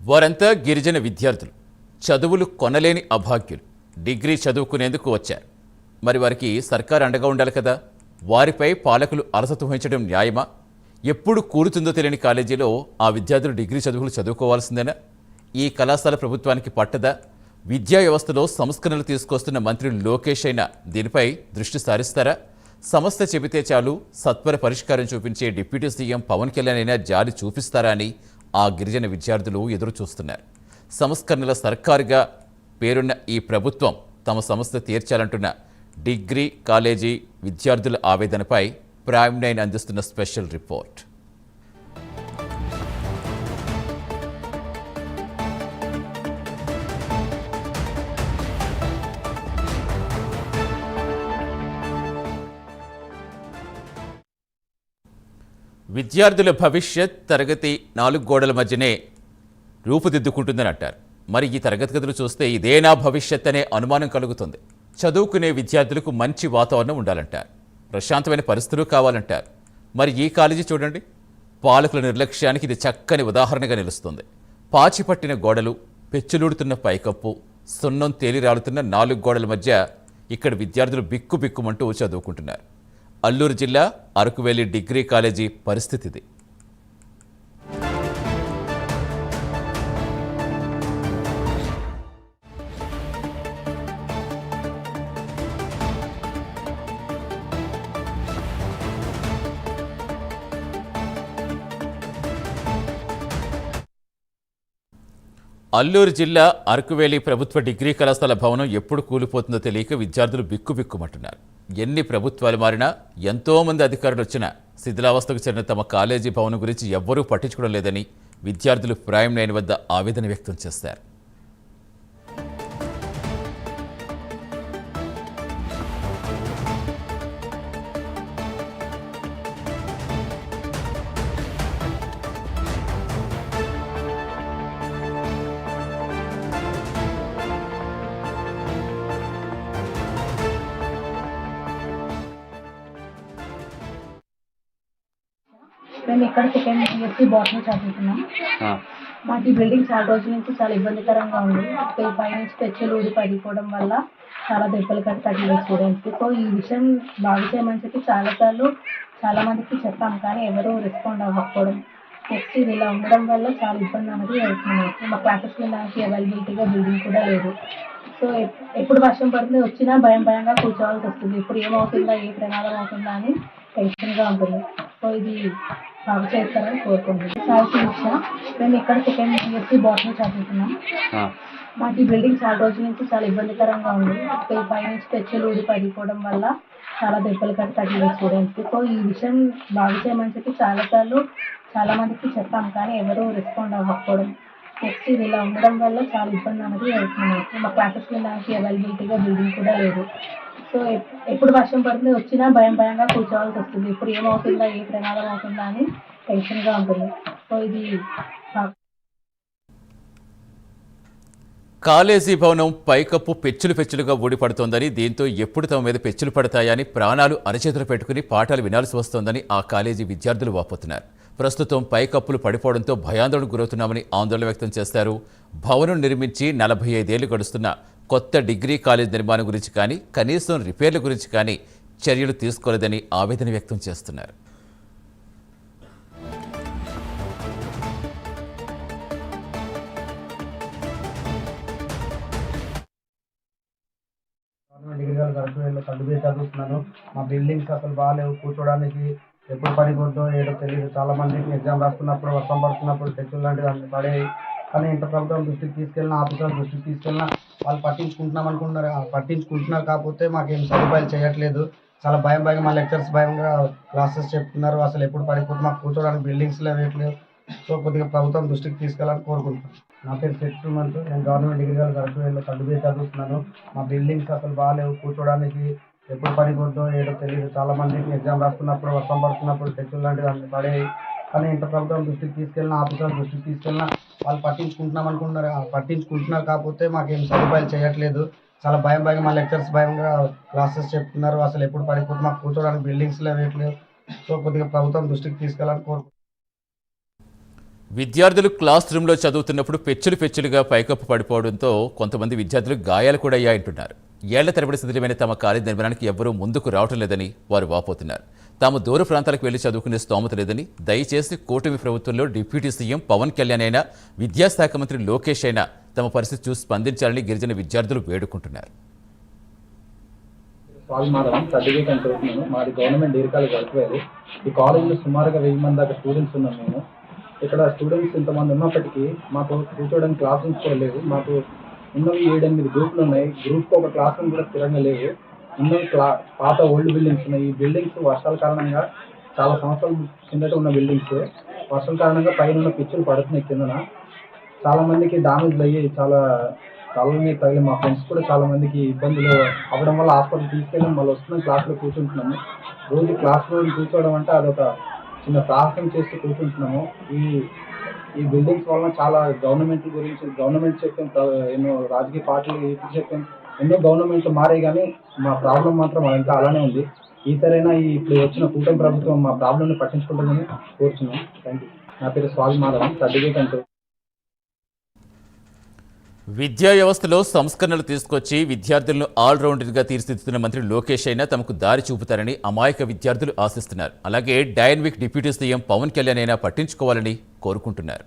వారంతా గిరిజన విద్యార్థులు, చదువులు కొనలేని అభాగ్యులు. డిగ్రీ చదువుకునేందుకు వచ్చారు. మరి వారికి సర్కారు అండగా ఉండాలి కదా. వారిపై పాలకులు అలసట వహించడం న్యాయమా? ఎప్పుడు కూలుతుందో తెలియని కాలేజీలో ఆ విద్యార్థులు డిగ్రీ చదువులు చదువుకోవాల్సిందేనా? ఈ కళాశాల ప్రభుత్వానికి పట్టదా? విద్యా వ్యవస్థలో సంస్కరణలు తీసుకొస్తున్న మంత్రి లోకేష్ అయినా దీనిపై దృష్టి సారిస్తారా? సమస్య చెబితే చాలు సత్వర పరిష్కారం చూపించే డిప్యూటీ సీఎం పవన్ కళ్యాణ్ అయినా జాలి చూపిస్తారా అని ఆ గిరిజన విద్యార్థులు ఎదురు చూస్తున్నారు. సంస్కరణల సర్కారుగా పేరున్న ఈ ప్రభుత్వం తమ సమస్య తీర్చాలంటున్న డిగ్రీ కాలేజీ విద్యార్థుల ఆవేదనపై ప్రైమ్ 9 అందిస్తున్న స్పెషల్ రిపోర్ట్. విద్యార్థుల భవిష్యత్ తరగతి 4 గోడల మధ్యనే రూపుదిద్దుకుంటుందని అంటారు. మరి ఈ తరగతి గదులు చూస్తే ఇదేనా భవిష్యత్ అనే అనుమానం కలుగుతుంది. చదువుకునే విద్యార్థులకు మంచి వాతావరణం ఉండాలంటారు, ప్రశాంతమైన పరిస్థితులు కావాలంటారు. మరి ఈ కాలేజీ చూడండి, పాలకుల నిర్లక్ష్యానికి ఇది చక్కని ఉదాహరణగా నిలుస్తుంది. పాచిపట్టిన గోడలు, పెచ్చులూడుతున్న పైకప్పు, సున్నం తేలిరాలుతున్న 4 గోడల మధ్య ఇక్కడ విద్యార్థులు బిక్కుబిక్కుమంటూ చదువుకుంటున్నారు. అల్లూరు జిల్లా అరకువేలి డిగ్రీ కాలేజీ పరిస్థితి ఇది. అల్లూరు జిల్లా అరకువేలి ప్రభుత్వ డిగ్రీ కళాశాల భవనం ఎప్పుడు కూలిపోతుందో తెలియక విద్యార్థులు బిక్కుబిక్కుమంటున్నారు. ఎన్ని ప్రభుత్వాలు మారినా, ఎంతోమంది అధికారులు వచ్చినా శిథిలావస్థకు చెందిన తమ కాలేజీ భవనం గురించి ఎవ్వరూ పట్టించుకోవడం లేదని విద్యార్థులు ప్రైమ్ 9 వద్ద ఆవేదన వ్యక్తం చేశారు. మేము ఇక్కడ సెకండ్ ఇయర్కి బాటనీ చదువుతున్నాం. మాకు ఈ బిల్డింగ్ చాలా రోజుల నుంచి చాలా ఇబ్బందికరంగా ఉంది. పైనుంచి పెచ్చులు ఊడి పడిపోవడం వల్ల చాలా దెబ్బలు తగిలింది స్టూడెంట్స్కి. సో ఈ విషయం బాగు చేయమని చెప్పి చాలా మందికి చెప్పాం, కానీ ఎవరూ రెస్పాండ్ అవ్వకపోవడం. నెక్స్ట్ ఇది ఇలా ఉండడం వల్ల చాలా ఇబ్బంది అనేది అవుతుంది. మా క్లాసెస్లో దానికి అవైలబిలిటీగా బిల్డింగ్ కూడా లేదు. సో ఎప్పుడు వర్షం పడుతుంది వచ్చినా భయంగా కూర్చోవాల్సి వస్తుంది. ఇప్పుడు ఏమవుతుందా, ఏ ప్రమాదం అవుతుందా అని టెన్షన్గా ఉంటుంది. సో ఇది బాగు చేస్తారని కోరుకుంటున్నాం. మేము ఇక్కడ సెకండ్ ఇయర్కి బాటనీ చదువుతున్నాం. మాకు ఈ బిల్డింగ్ చాలా రోజుల నుంచి చాలా ఇబ్బందికరంగా ఉంది. పైనుంచి పెచ్చులు ఊడి పడిపోవడం వల్ల చాలా దెబ్బలు తగిలింది స్టూడెంట్స్కి. సో ఈ విషయం బాగు చేయమని చెప్పి చాలా మందికి చెప్పాం, కానీ ఎవరూ రెస్పాండ్ అవ్వకపోవడం. నెక్స్ట్ ఇది ఇలా ఉండడం వల్ల చాలా ఇబ్బంది అనేది అవుతుంది. మా క్లాసెస్లో దానికి అవైలబిలిటీగా బిల్డింగ్ కూడా లేదు. సో ఎప్పుడు వర్షం పడుతుంది వచ్చినా భయంగా కూర్చోవాల్సి వస్తుంది. ఇప్పుడు ఏమవుతుందా, ఏ ప్రమాదం అవుతుందా అని టెన్షన్గా ఉంటుంది. సో ఇది కాలేజీ భవనం పైకప్పు పెచ్చులుగా ఊడిపడుతోందని, దీంతో ఎప్పుడు తమ మీద పెచ్చులు పడతాయని ప్రాణాలు అరచేతులు పెట్టుకుని పాఠాలు వినాల్సి వస్తోందని ఆ కాలేజీ విద్యార్థులు వాపోతున్నారు. ప్రస్తుతం పైకప్పులు పడిపోవడంతో భయాందోళనకు గురవుతున్నామని ఆందోళన వ్యక్తం చేశారు. భవనం నిర్మించి 45 ఏళ్లు గడుస్తున్న కొత్త డిగ్రీ కాలేజ్ నిర్మాణం గురించి కానీ, కనీసం రిపేర్ల గురించి కానీ చర్యలు తీసుకోలేదని ఆవేదన వ్యక్తం చేస్తున్నారు. డిగ్రీ చదువుతున్నాను. మా బిల్డింగ్స్ అసలు బాగాలేవు, కూర్చోడానికి ఎప్పుడు పడిపోద్దో ఏదో తెలియదు. చాలా మందికి ఎగ్జామ్ రాస్తున్నప్పుడు, వర్షం పడుతున్నప్పుడు పెచ్చులు లాంటివి అన్ని పడేవి. కానీ ఇంత ప్రభుత్వం దృష్టికి తీసుకెళ్ళినా, ఆఫీసర్ దృష్టికి తీసుకెళ్ళినా వాళ్ళు పట్టించుకుంటున్నారు. కాకపోతే మాకేం సదుపాయాలు చేయట్లేదు. చాలా భయంగా మా లెక్చర్స్ భయంగా క్లాసెస్ చెప్తున్నారు. అసలు ఎప్పుడు పడిపోతుంది, మాకు కూర్చోడానికి బిల్డింగ్స్లో వేయట్లేదు. సో కొద్దిగా ప్రభుత్వం దృష్టికి తీసుకెళ్ళాలని కోరుకుంటున్నాను. నా పేరు శక్తి మంత్. నేను గవర్నమెంట్ డిగ్రీ డిగ్రీ చదువుతున్నాను. మా బిల్డింగ్స్ అసలు బాగాలేవు, కూర్చోడానికి ఎప్పుడు పడిపోద్దో ఏదో తెలియదు. చాలా మందికి ఎగ్జామ్ రాస్తున్నప్పుడు, వర్షం పడుతున్నప్పుడు పెచ్చులు లాంటివి అన్ని పడేవి. కానీ ఇంత ప్రభుత్వం దృష్టికి తీసుకెళ్ళినా, ఆఫీసర్ దృష్టికి తీసుకెళ్ళినా వాళ్ళు పట్టించుకుంటున్నారు. కాకపోతే మాకేం సదుపాయాలు చేయట్లేదు. చాలా భయంగా మా లెక్చర్స్ భయంగా క్లాసెస్ చెప్తున్నారు. అసలు ఎప్పుడు పడిపోతుంది, మాకు కూర్చోడానికి బిల్డింగ్స్లో వేయట్లేదు. సో కొద్దిగా ప్రభుత్వం దృష్టికి తీసుకెళ్ళాలని కోరుకుంటున్నాను. విద్యార్థులు క్లాస్ రూమ్లో చదువుతున్నప్పుడు పెచ్చులుగా పైకప్పు పడిపోవడంతో కొంతమంది విద్యార్థులు గాయాలు కూడా అయ్యాయంటున్నారు. ఏళ్ల తరబడి శిథిలమైన తమ కాలేజీ నిర్మాణానికి ఎవ్వరూ ముందుకు రావటం లేదని వారు వాపోతున్నారు. తాము దూర ప్రాంతాలకు వెళ్లి చదువుకునే స్తోమత లేదని, దయచేసి కూటమి ప్రభుత్వంలో డిప్యూటీ సీఎం పవన్ కళ్యాణ్ అయినా, విద్యాశాఖ మంత్రి లోకేష్ అయినా తమ పరిస్థితి చూసి స్పందించాలని గిరిజన విద్యార్థులు వేడుకుంటున్నారు. స్వామి మాధవం సర్టిఫికేట్ అని చదువుతున్నాను. మాది గవర్నమెంట్ డిగ్రీ కాలేజ్ గడిపేది. ఈ కాలేజీలో సుమారుగా 1000 మంది దాకా స్టూడెంట్స్ ఉన్నాం. మేము ఇక్కడ స్టూడెంట్స్ ఇంతమంది ఉన్నప్పటికీ మాకు కూర్చోవడానికి క్లాస్ రూమ్స్ కూడా లేవు. మాకు ఉన్నవి 7-8 గ్రూపులు ఉన్నాయి. గ్రూప్కి ఒక క్లాస్ రూమ్ కూడా స్థిరంగా లేవు. ఉన్నవి పాత ఓల్డ్ బిల్డింగ్స్ ఉన్నాయి. ఈ బిల్డింగ్స్ వర్షాల కారణంగా చాలా సంవత్సరాల కిందట ఉన్న బిల్డింగ్స్ వర్షాల కారణంగా పైన ఉన్న పిచ్చులు పడుతున్నాయి. కిందన చాలా మందికి డామేజ్ అయ్యి చాలా తలల మీద తగిలి మా ఫ్రెండ్స్ కూడా చాలా మందికి ఇబ్బందులు అవ్వడం వల్ల హాస్పిటల్ తీసుకెళ్ళి మళ్ళీ వస్తున్నాం. క్లాస్లో కూర్చుంటున్నాము. రోజు క్లాస్లో కూర్చోవడం అంటే అదొక చిన్న సాహసం చేస్తూ కూర్చుంటున్నాము. ఈ బిల్డింగ్స్ వలన చాలా గవర్నమెంట్ చెప్పాం, ఎన్నో రాజకీయ పార్టీలు చెప్పాం, ఎన్నో గవర్నమెంట్లు మారాయి, కానీ మా ప్రాబ్లం మాత్రం ఇంకా అలానే ఉంది. ఈసారైనా ఇప్పుడు వచ్చిన కూటమి ప్రభుత్వం మా ప్రాబ్లంని పట్టించుకుంటుందని కోరుచున్నాం. Thank you. నా పేరు స్వామి మాధవం సర్టిఫికేట్ అంటే. విద్యా వ్యవస్థలో సంస్కరణలు తీసుకొచ్చి విద్యార్థులను ఆల్రౌండర్గా తీర్చిదిద్దుతున్న మంత్రి లోకేష్ అయినా తమకు దారి చూపుతారని అమాయక విద్యార్థులు ఆశిస్తున్నారు. అలాగే dynamic deputy CM Pawan Kalyan అయినా పట్టించుకోవాలని కోరుకుంటున్నారు.